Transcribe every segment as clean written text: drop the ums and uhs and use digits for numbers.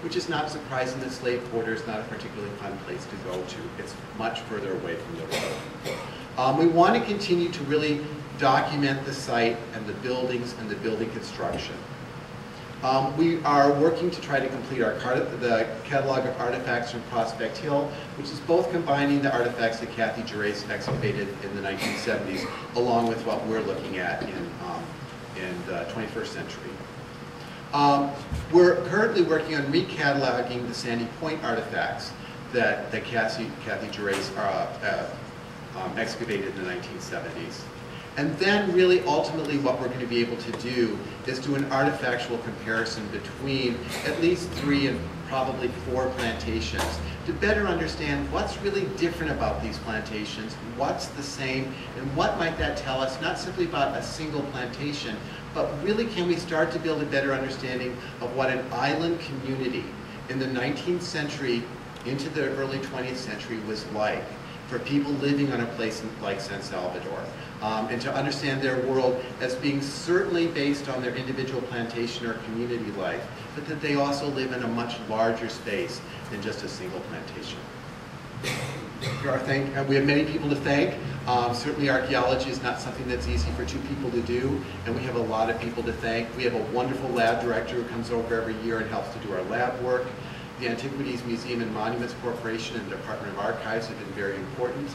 which is not surprising. The slave quarter is not a particularly fun place to go to. It's much further away from the road. We want to continue to really document the site and the buildings and the building construction. We are working to try to complete the catalog of artifacts from Prospect Hill, which is both combining the artifacts that Kathy Gerace excavated in the 1970s, along with what we're looking at in the 21st century. We're currently working on recataloging the Sandy Point artifacts that Kathy Gerace excavated in the 1970s. And then really ultimately what we're going to be able to do is do an artifactual comparison between at least 3 and probably 4 plantations to better understand what's really different about these plantations, what's the same, and what might that tell us, not simply about a single plantation, but really can we start to build a better understanding of what an island community in the 19th century into the early 20th century was like for people living on a place like San Salvador. And to understand their world as being certainly based on their individual plantation or community life, but that they also live in a much larger space than just a single plantation. We have many people to thank. Certainly archaeology is not something that's easy for 2 people to do, and we have a lot of people to thank. We have a wonderful lab director who comes over every year and helps to do our lab work. The Antiquities Museum and Monuments Corporation and the Department of Archives have been very important.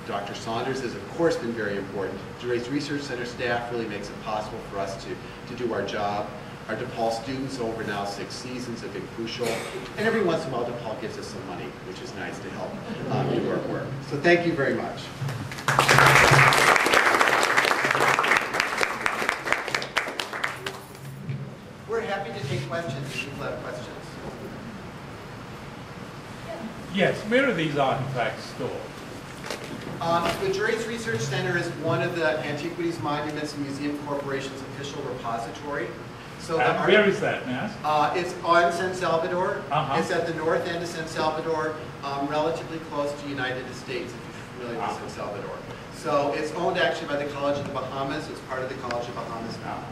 Dr. Saunders has, of course, been very important. Gerace Research Center staff really makes it possible for us to do our job. Our DePaul students over now 6 seasons have been crucial. And every once in a while, DePaul gives us some money, which is nice to help do our work. So thank you very much. We're happy to take questions if people have questions. Yes, where are these artifacts stored? The Gerace Research Center is one of the Antiquities, Monuments, and Museum Corporation's official repository. So where is that, may I ask? It's on San Salvador. It's at the north end of San Salvador, relatively close to United States, if you're familiar with San Salvador. So it's owned actually by the College of the Bahamas. It's part of the College of Bahamas now.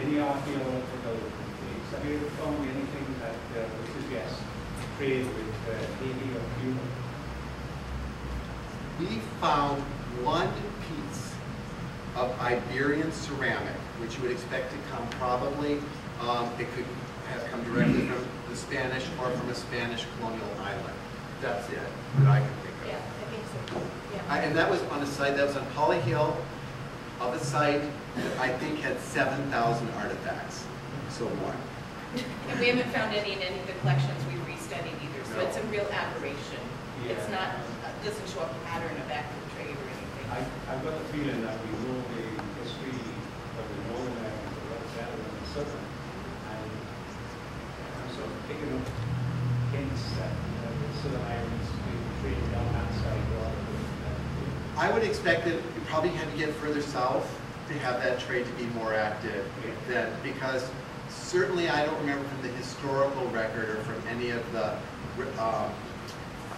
Any archaeological techniques, have you found anything that would suggest trade with Haiti or Cuba? We found one piece of Iberian ceramic, which you would expect to come probably, it could have come directly from the Spanish or from a Spanish colonial island. That's it that I can think of. Yeah, I think so. Yeah. And that was on a site, that was on Holly Hill, of a site that I think had 7,000 artifacts. So one. And we haven't found any in any of the collections we've restudied either, so No. it's a real aberration. Yeah. It's not, doesn't show a pattern of active trade or anything. I've got the feeling that we know the history of the northern islands a lot better than the southern. And I'm sort of picking up hints that the southern islands may be traded down that side rather than I would expect that you probably had to get further south to have that trade to be more active, because certainly I don't remember from the historical record or from any of the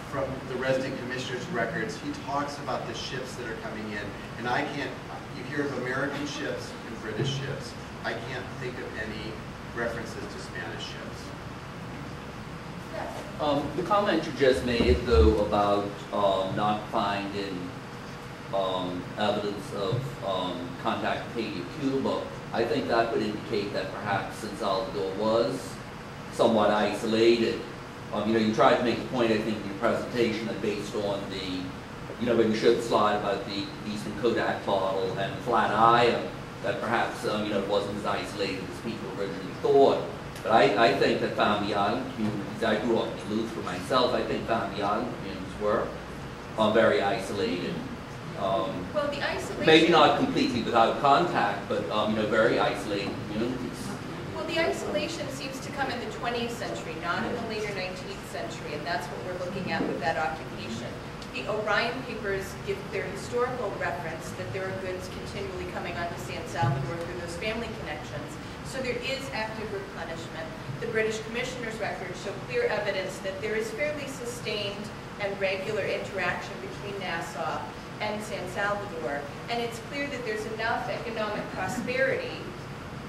from the resident commissioner's records, he talks about the ships that are coming in, and I can't, you hear of American ships and British ships. I can't think of any references to Spanish ships. The comment you just made, though, about not finding evidence of contact with Haiti or Cuba, I think that would indicate that perhaps San Salvador was somewhat isolated. You tried to make the point, I think, in your presentation that based on the, when you showed the slide about the Eastern Kodak bottle and flat iron, that perhaps, it wasn't as isolated as people originally thought. But I think that Family Island communities, I grew up in Duluth for myself, I think Family Island communities were very isolated. Well, the isolation... Maybe not completely without contact, but, very isolated communities. Well, the isolation seems to come in the 20th century, not in the later 19th century, and that's what we're looking at with that occupation. The Orion papers give their historical reference that there are goods continually coming onto San Salvador through those family connections. So there is active replenishment. The British Commissioner's records show clear evidence that there is fairly sustained and regular interaction between Nassau and San Salvador. And it's clear that there's enough economic prosperity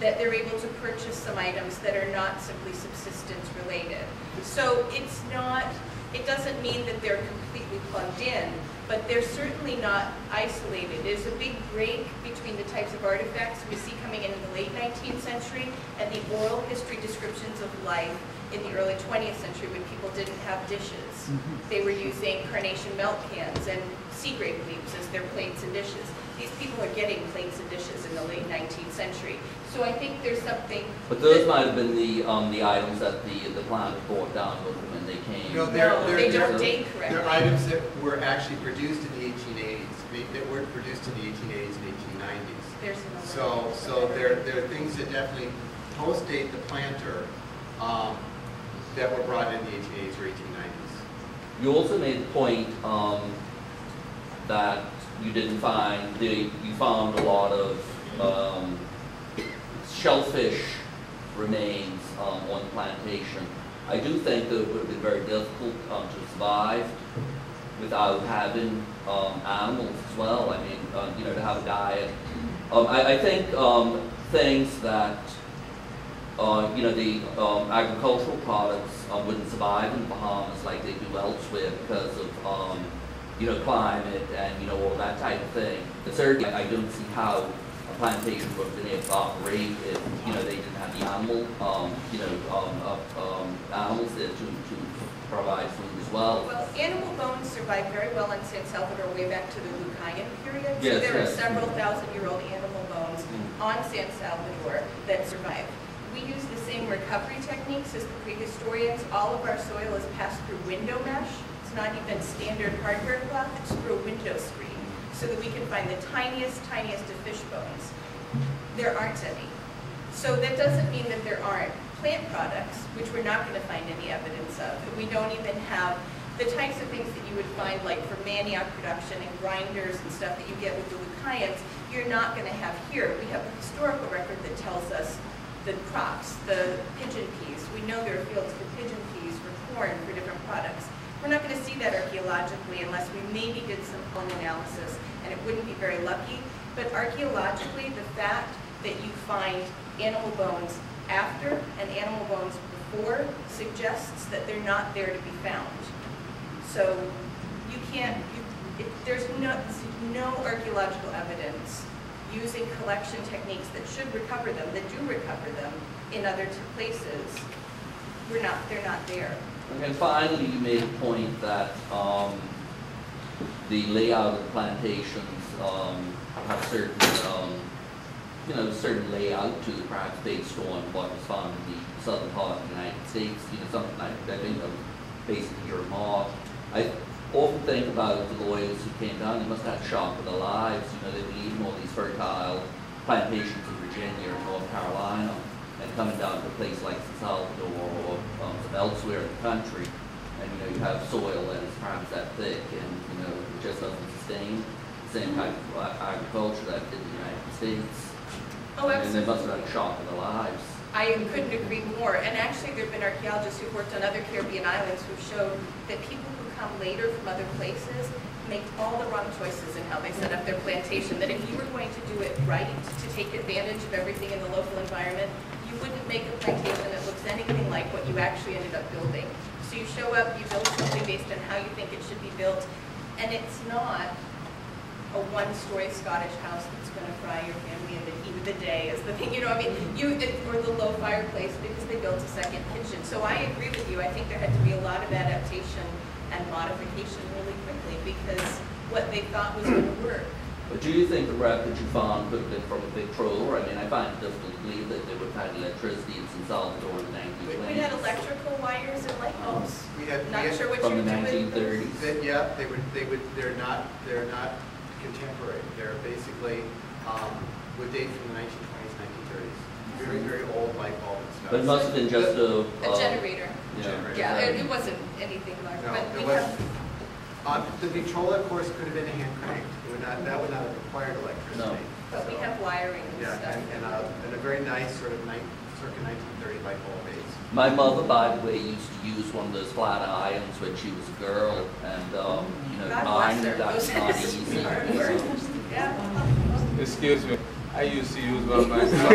that they're able to purchase some items that are not simply subsistence related. So it's not, it doesn't mean that they're completely plugged in, but they're certainly not isolated. There's a big break between the types of artifacts we see coming in the late 19th century and the oral history descriptions of life in the early 20th century when people didn't have dishes. They were using carnation milk cans and sea grape leaves as their plates and dishes. These people are getting plates and dishes in the late 19th century. So I think there's something... But those might have been the items that the plant brought down with them when they came. No, they don't date correctly. They're items that were actually produced in the 1880s, that weren't produced in the 1880s and 1890s. There's So they're things that definitely post-date the planter that were brought in the 1880s or 1890s. You also made the point that you didn't find, you found a lot of shellfish remains on the plantation. I do think that it would have been very difficult to survive without having animals as well. I mean, you know, to have a diet. I think things that, you know, the agricultural products wouldn't survive in the Bahamas like they do elsewhere because of, you know, climate and, you know, all that type of thing. But certainly, I don't see how a plantation would have been able to operate if, you know, they didn't have the animal, you know, animals there to provide food as well. Well, animal bones survived very well in San Salvador way back to the Lucayan period. Yes, so there yes. are several thousand-year-old animal bones on San Salvador that survived. We use the same recovery techniques as the prehistorians. All of our soil is passed through window mesh. It's not even standard hardware cloth, it's through a window screen, so that we can find the tiniest of fish bones. There aren't any. So that doesn't mean that there aren't plant products, which we're not going to find any evidence of. We don't even have the types of things that you would find like for manioc production and grinders and stuff that you get with the Lucayans, you're not going to have here. We have a historical record that tells us the crops, the pigeon peas. We know there are fields for pigeon peas, for corn, for different products. We're not going to see that archaeologically unless we maybe did some bone analysis, and it wouldn't be very lucky. But archaeologically, the fact that you find animal bones after and animal bones before suggests that they're not there to be found. So you can't, there's no archaeological evidence using collection techniques that should recover them, that do recover them in other places. They're not there. And finally, you made a point that the layout of the plantations have certain, you know, certain layout to it, perhaps based on what was found in the southern part of the United States. You know, something like that. I think that was basically your remark. I often think about the lawyers who came down. They must have had shock with their lives. You know, they were leaving all these fertile plantations in Virginia and North Carolina, and coming down to a place like Salvador or elsewhere in the country, and you know, you have soil that is perhaps that thick, and you know, it just doesn't sustain the same kind of agriculture that did in the United States. Oh, absolutely. And they must have had a shock in their lives. I couldn't agree more. And actually, there have been archaeologists who've worked on other Caribbean islands who've showed that people who come later from other places make all the wrong choices in how they set up their plantation. That if you were going to do it right, to take advantage of everything in the local environment, you wouldn't make a plantation that looks anything like what you actually ended up building. So you show up, you build something based on how you think it should be built, and it's not a one-story Scottish house that's going to fry your family in the heat of the day is the thing, you know, I mean, or the low fireplace because they built a second kitchen. So I agree with you. I think there had to be a lot of adaptation and modification really quickly because what they thought was going to work. But do you think the wreck that you found could have been from a big trawler? I mean, I find it difficult to believe that they would have had electricity in San Salvador in the 1920s. We had electrical wires and light bulbs. Not sure what from you the were doing. 1930s. Yeah, they're not contemporary. They're basically would date from the 1920s, 1930s. Very, very old light bulb and stuff. But it must have been just a generator. Yeah, it wasn't anything large. No, but it wasn't. The Victrola, of course, could have been hand cranked. That would not have required electricity. No. But we have wiring and Yeah, stuff. and a very nice sort of circa 1930 light bulb base. My mother, by the way, used to use one of those flat irons when she was a girl, and you know, God mine bless her. that's not easy. Yeah. Excuse me. I used to use one myself.